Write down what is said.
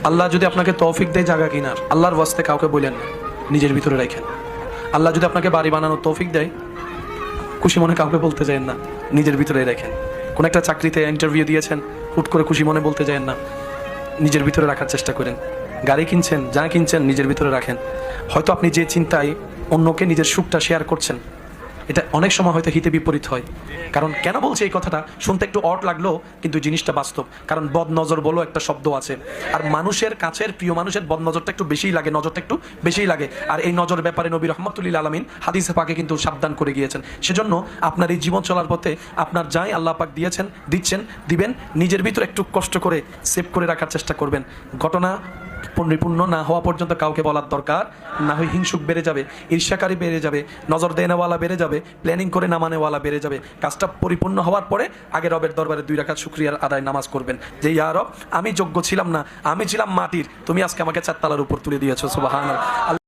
আল্লাহ যদি আপনাকে তৌফিক দেয় জায়গা কিনার, আল্লাহর ওয়াস্তে কাউকে বলেন না, নিজের ভিতরে রাখেন। আল্লাহ যদি আপনাকে বাড়ি বানানোর তৌফিক দেয়, খুশি মনে কাউকে বলতে যায়েন না, নিজের ভিতরে রাখেন। কোন একটা চাকরিতে ইন্টারভিউ দিয়েছেন, হুট করে খুশি মনে বলতে যায়েন না, নিজের ভিতরে রাখার চেষ্টা করেন। গাড়ি কিনছেন, যা কিনছেন নিজের ভিতরে রাখেন। হয়তো আপনি যে চিন্তায় অন্যকে নিজের সুখটা শেয়ার করছেন, এটা অনেক সময় হয়তো হিতে বিপরীত হয়। কারণ কেন বলছে এই কথাটা শুনতে একটু অড লাগলো, কিন্তু জিনিসটা বাস্তব। কারণ বদ নজর বলো একটা শব্দ আছে, আর মানুষের কাছের প্রিয় মানুষের বদ নজরটা একটু বেশিই লাগে, নজরটা একটু বেশিই লাগে। আর এই নজর ব্যাপারে নবী রহমতুল্লাহ আলামিন হাদিসে পাকে কিন্তু সাবধান করে গিয়েছেন। সেজন্য আপনার এই জীবন চলার পথে আপনার যাই আল্লাহ পাক দিয়েছেন, দিচ্ছেন, দিবেন, নিজের ভিতরে একটু কষ্ট করে সেভ করে রাখার চেষ্টা করবেন। ঘটনা পরিপূর্ণ না হওয়া পর্যন্ত কাউকে বলার দরকার না, হয় হিংসুক বেড়ে যাবে, ঈর্ষাকারী বেড়ে যাবে, নজর দেনেওয়ালা বেড়ে যাবে, প্ল্যানিং করে না মানেওয়ালা বেড়ে যাবে। কাজটা পরিপূর্ণ হওয়ার পরে আগে রবের দরবারে 2 রাকাত শুকরিয়ার আদায় নামাজ করবেন, যে ইয়া রব, আমি যোগ্য ছিলাম না, আমি ছিলাম মাটির, তুমি আজকে আমাকে 4 তলার উপর তুলে দিয়েছো, সুবহানাল্লাহ।